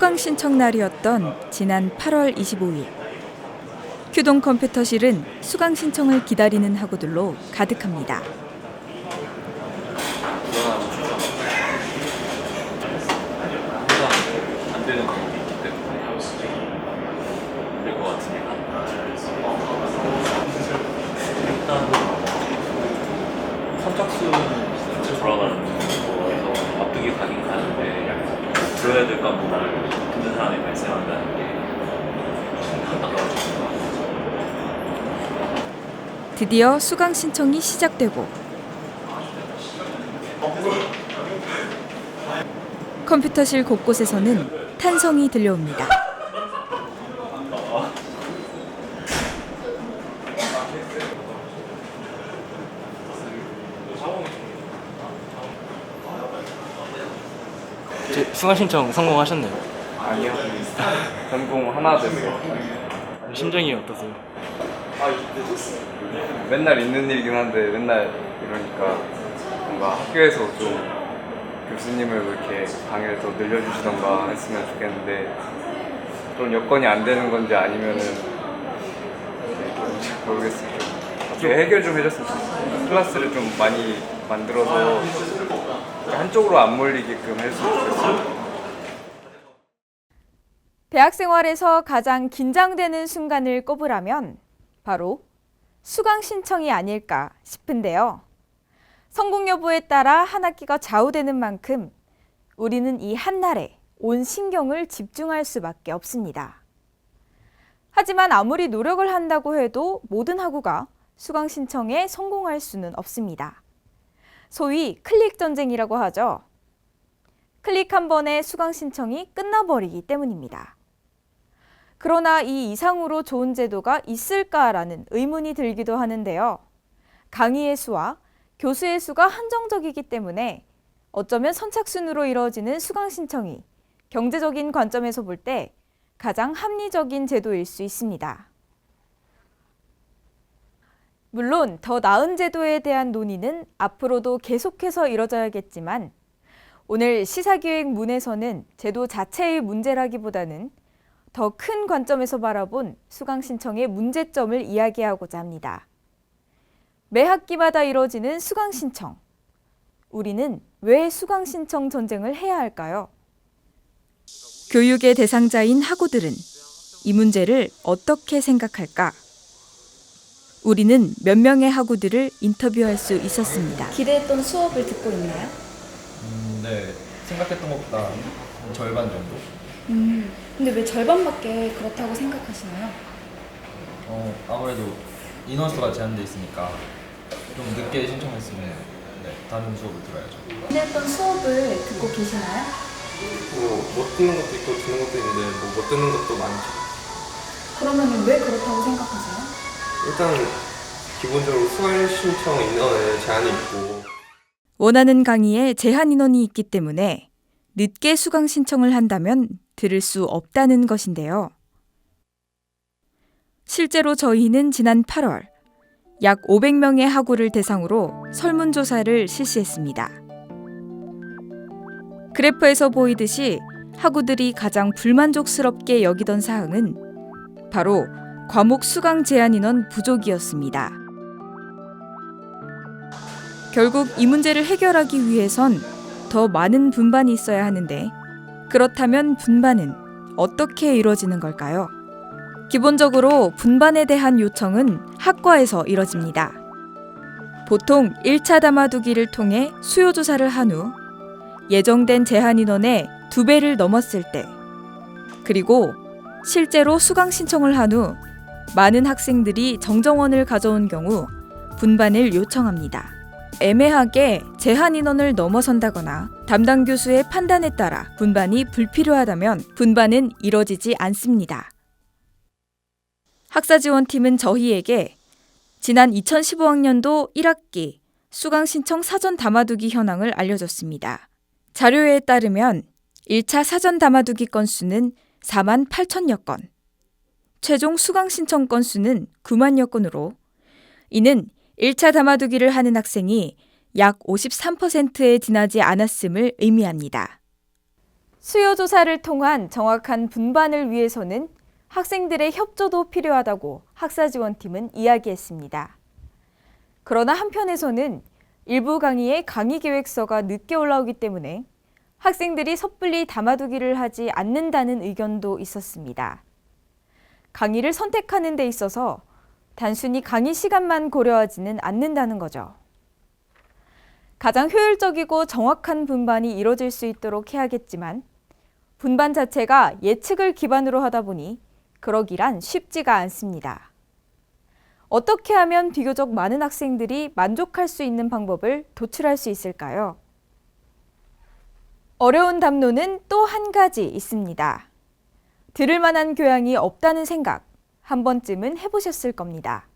수강 신청 날이었던 지난 8월 25일. 큐동 컴퓨터실은 수강 신청을 기다리는 학우들로 가득합니다. 안 되는 방법이 있기 때문에 될 것 같으니까 일단 선착순 돌아가는 거에서 앞두기 가긴 가는데 들어야 될 과목을 듣는 사람이 발생한다는 게 안타까워집니다. 드디어 수강 신청이 시작되고 컴퓨터실 곳곳에서는 탄성이 들려옵니다. 수강 신청 성공하셨나요? 아니요. 전공 하나 됐어요. 심정이 어떠세요? 맨날 있는 일이긴 한데 맨날 이러니까 뭔가 학교에서 좀 교수님을 이렇게 강의를 더 늘려주시던가 했으면 좋겠는데 그런 여건이 안 되는 건지 아니면은 모르겠어요. 어떻게 해결 좀 해줬으면 좋겠어요. 클래스를 좀 많이 만들어서 한쪽으로 안 몰리게끔 했으면 좋겠어요. 대학 생활에서 가장 긴장되는 순간을 꼽으라면 바로 수강 신청이 아닐까 싶은데요. 성공 여부에 따라 한 학기가 좌우되는 만큼 우리는 이 한날에 온 신경을 집중할 수밖에 없습니다. 하지만 아무리 노력을 한다고 해도 모든 학우가 수강 신청에 성공할 수는 없습니다. 소위 클릭 전쟁이라고 하죠. 클릭 한 번에 수강 신청이 끝나버리기 때문입니다. 그러나 이 이상으로 좋은 제도가 있을까라는 의문이 들기도 하는데요. 강의의 수와 교수의 수가 한정적이기 때문에 어쩌면 선착순으로 이루어지는 수강 신청이 경제적인 관점에서 볼 때 가장 합리적인 제도일 수 있습니다. 물론 더 나은 제도에 대한 논의는 앞으로도 계속해서 이뤄져야겠지만 오늘 시사기획문에서는 제도 자체의 문제라기보다는 더 큰 관점에서 바라본 수강 신청의 문제점을 이야기하고자 합니다. 매 학기마다 이뤄지는 수강 신청. 우리는 왜 수강 신청 전쟁을 해야 할까요? 교육의 대상자인 학우들은 이 문제를 어떻게 생각할까? 우리는 몇 명의 학우들을 인터뷰할 수 있었습니다. 기대했던 수업을 듣고 있나요? 네, 생각했던 것보다 절반 정도? 근데 왜 절반밖에 그렇다고 생각하시나요? 아무래도 인원수가 제한돼 있으니까 좀 늦게 신청했으면 다른 수업을 들어야죠. 기대했던 수업을 듣고 계시나요? 못 듣는 것도 있고 듣는 것도 있는데 못 듣는 것도 많죠. 그러면 왜 그렇다고 생각하세요? 일단 기본적으로 수강 신청 인원에 제한이 있고 원하는 강의에 제한 인원이 있기 때문에 늦게 수강 신청을 한다면 들을 수 없다는 것인데요. 실제로 저희는 지난 8월 약 500명의 학우를 대상으로 설문조사를 실시했습니다. 그래프에서 보이듯이 학우들이 가장 불만족스럽게 여기던 사항은 바로 과목 수강 제한 인원 부족이었습니다. 결국 이 문제를 해결하기 위해선 더 많은 분반이 있어야 하는데 그렇다면 분반은 어떻게 이루어지는 걸까요? 기본적으로 분반에 대한 요청은 학과에서 이뤄집니다. 보통 1차 담아두기를 통해 수요 조사를 한 후 예정된 제한 인원의 2배를 넘었을 때 그리고 실제로 수강 신청을 한 후 많은 학생들이 정정원을 가져온 경우 분반을 요청합니다. 애매하게 제한 인원을 넘어선다거나 담당 교수의 판단에 따라 분반이 불필요하다면 분반은 이뤄지지 않습니다. 학사지원팀은 저희에게 지난 2015학년도 1학기 수강 신청 사전 담아두기 현황을 알려줬습니다. 자료에 따르면 1차 사전 담아두기 건수는 4만 8천여 건, 최종 수강 신청 건수는 9만여 건으로 이는 1차 담아두기를 하는 학생이 약 53%에 지나지 않았음을 의미합니다. 수요 조사를 통한 정확한 분반을 위해서는 학생들의 협조도 필요하다고 학사지원팀은 이야기했습니다. 그러나 한편에서는 일부 강의의 강의 계획서가 늦게 올라오기 때문에 학생들이 섣불리 담아두기를 하지 않는다는 의견도 있었습니다. 강의를 선택하는 데 있어서 단순히 강의 시간만 고려하지는 않는다는 거죠. 가장 효율적이고 정확한 분반이 이뤄질 수 있도록 해야겠지만 분반 자체가 예측을 기반으로 하다 보니 그러기란 쉽지가 않습니다. 어떻게 하면 비교적 많은 학생들이 만족할 수 있는 방법을 도출할 수 있을까요? 어려운 담론은 또 한 가지 있습니다. 들을 만한 교양이 없다는 생각 한 번쯤은 해보셨을 겁니다.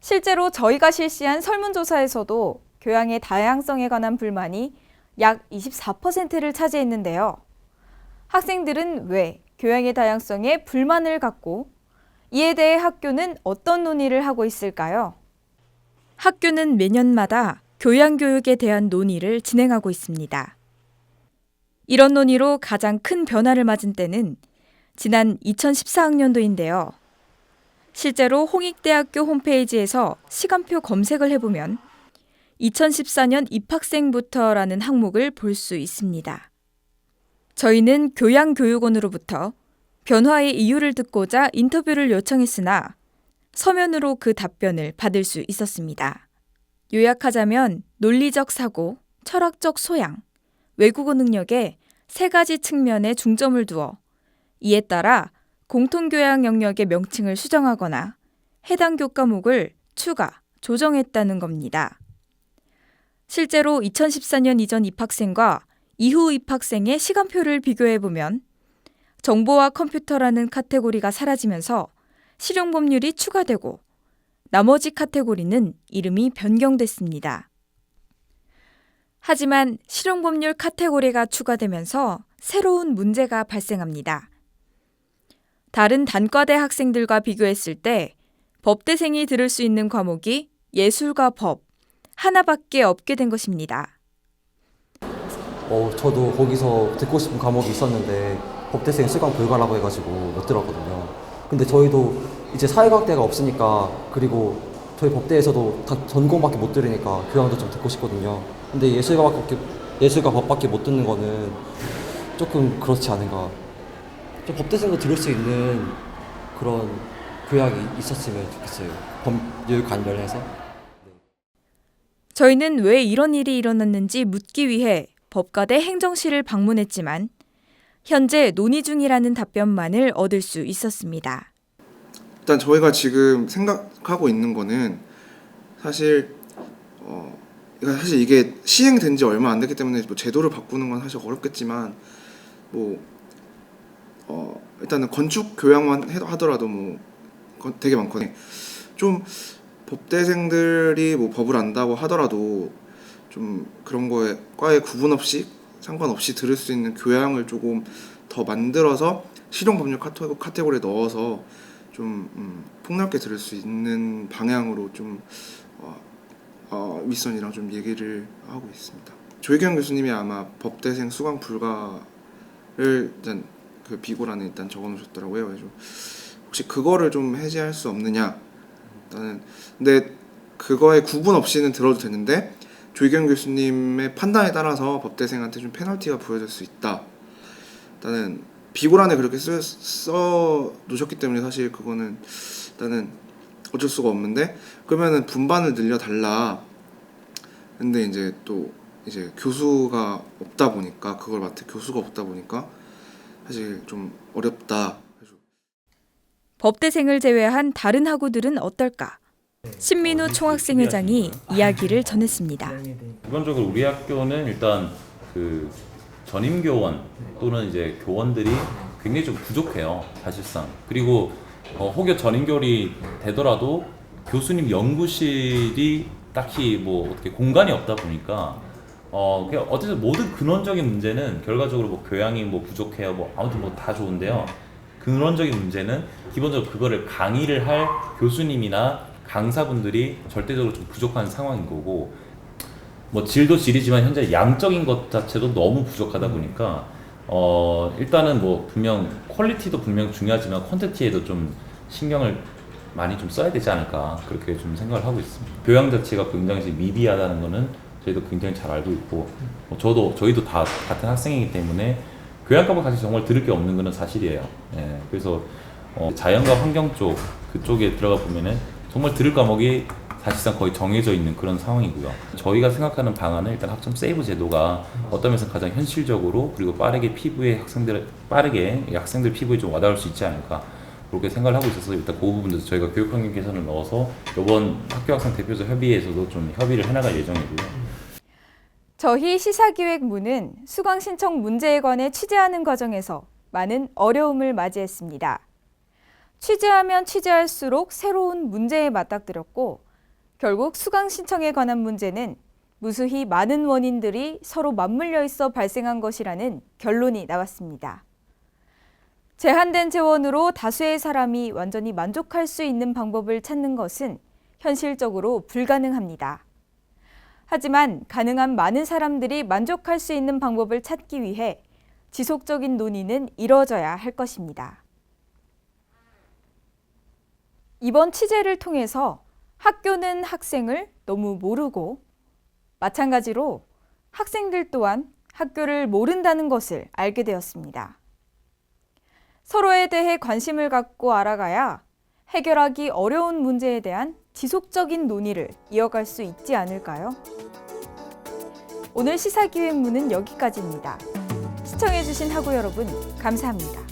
실제로 저희가 실시한 설문조사에서도 교양의 다양성에 관한 불만이 약 24%를 차지했는데요. 학생들은 왜 교양의 다양성에 불만을 갖고 이에 대해 학교는 어떤 논의를 하고 있을까요? 학교는 매년마다 교양교육에 대한 논의를 진행하고 있습니다. 이런 논의로 가장 큰 변화를 맞은 때는 지난 2014학년도인데요. 실제로 홍익대학교 홈페이지에서 시간표 검색을 해보면 2014년 입학생부터라는 항목을 볼 수 있습니다. 저희는 교양교육원으로부터 변화의 이유를 듣고자 인터뷰를 요청했으나 서면으로 그 답변을 받을 수 있었습니다. 요약하자면 논리적 사고, 철학적 소양, 외국어 능력에 세 가지 측면에 중점을 두어 이에 따라 공통교양 영역의 명칭을 수정하거나 해당 교과목을 추가, 조정했다는 겁니다. 실제로 2014년 이전 입학생과 이후 입학생의 시간표를 비교해보면 정보와 컴퓨터라는 카테고리가 사라지면서 실용법률이 추가되고 나머지 카테고리는 이름이 변경됐습니다. 하지만 실용법률 카테고리가 추가되면서 새로운 문제가 발생합니다. 다른 단과대 학생들과 비교했을 때 법대생이 들을 수 있는 과목이 예술과 법 하나밖에 없게 된 것입니다. 저도 거기서 듣고 싶은 과목이 있었는데 법대생 수강 불가라고 해가지고 못 들었거든요. 근데 저희도 이제 사회과학대가 없으니까, 그리고 저희 법대에서도 다 전공밖에 못 들으니까 교양도 좀 듣고 싶거든요. 근데 예술과 법밖에 못 듣는 거는 조금 그렇지 않은가. 좀 법대생도 들을 수 있는 그런 교양이 있었으면 좋겠어요. 법률 관련해서. 저희는 왜 이런 일이 일어났는지 묻기 위해 법과대 행정실을 방문했지만 현재 논의 중이라는 답변만을 얻을 수 있었습니다. 일단 저희가 지금 생각하고 있는 거는 사실 이게 시행된 지 얼마 안 됐기 때문에 뭐 제도를 바꾸는 건 사실 어렵겠지만 일단은 건축 교양만 하더라도 뭐 되게 많거든요. 좀 법대생들이 뭐 법을 안다고 하더라도 좀 그런 거에 과에 구분 없이 상관없이 들을 수 있는 교양을 조금 더 만들어서 실용법률 카테고리에 넣어서 좀 폭넓게 들을 수 있는 방향으로 좀 윗선이랑 좀 얘기를 하고 있습니다. 조희경 교수님이 아마 법대생 수강 불가를 일단 그 비고란에 일단 적어놓으셨더라고요. 그래서 혹시 그거를 좀 해제할 수 없느냐? 일단은 근데 그거에 구분 없이는 들어도 되는데 조희경 교수님의 판단에 따라서 법대생한테 좀 페널티가 부여질 수 있다. 일단은 비고란에 그렇게 써 놓으셨기 때문에 사실 그거는 일단은 어쩔 수가 없는데, 그러면은 분반을 늘려달라. 근데 이제 또 이제 교수가 없다 보니까 그걸 맡을 교수가 없다 보니까 사실 좀 어렵다. 법대생을 제외한 다른 학우들은 어떨까? 신민우 총학생회장이 이야기를 전했습니다. 기본적으로 우리 학교는 일단 그 전임교원 또는 이제 교원들이 굉장히 좀 부족해요, 사실상. 그리고 혹여 전임교원이 되더라도 교수님 연구실이 딱히 뭐 어떻게 공간이 없다 보니까 그냥 어쨌든 모든 근원적인 문제는 결과적으로 뭐 교양이 뭐 부족해요, 뭐 아무튼 뭐 다 좋은데요. 근원적인 문제는 기본적으로 그거를 강의를 할 교수님이나 강사분들이 절대적으로 좀 부족한 상황인 거고, 뭐 질도 질이지만 현재 양적인 것 자체도 너무 부족하다 보니까 일단은 뭐 분명 퀄리티도 분명 중요하지만 퀀티티에도 좀 신경을 많이 좀 써야 되지 않을까 그렇게 좀 생각을 하고 있습니다. 교양 자체가 굉장히 미비하다는 거는 저희도 굉장히 잘 알고 있고 저희도 다 같은 학생이기 때문에 교양 과목 사실 정말 들을 게 없는 거는 사실이에요. 예, 그래서 자연과 환경 쪽 그쪽에 들어가 보면은 정말 들을 과목이 사실상 거의 정해져 있는 그런 상황이고요. 저희가 생각하는 방안은 일단 학점 세이브 제도가 어떤 면에서 가장 현실적으로 그리고 빠르게 학생들 피부에 좀 와닿을 수 있지 않을까 그렇게 생각을 하고 있어서 일단 그 부분도 저희가 교육환경 개선을 넣어서 이번 학교학생 대표자 협의회에서도 좀 협의를 해나갈 예정이고요. 저희 시사기획부는 수강 신청 문제에 관해 취재하는 과정에서 많은 어려움을 맞이했습니다. 취재하면 취재할수록 새로운 문제에 맞닥뜨렸고 결국 수강 신청에 관한 문제는 무수히 많은 원인들이 서로 맞물려 있어 발생한 것이라는 결론이 나왔습니다. 제한된 재원으로 다수의 사람이 완전히 만족할 수 있는 방법을 찾는 것은 현실적으로 불가능합니다. 하지만 가능한 많은 사람들이 만족할 수 있는 방법을 찾기 위해 지속적인 논의는 이뤄져야 할 것입니다. 이번 취재를 통해서 학교는 학생을 너무 모르고 마찬가지로 학생들 또한 학교를 모른다는 것을 알게 되었습니다. 서로에 대해 관심을 갖고 알아가야 해결하기 어려운 문제에 대한 지속적인 논의를 이어갈 수 있지 않을까요? 오늘 시사기획문은 여기까지입니다. 시청해주신 학우 여러분, 감사합니다.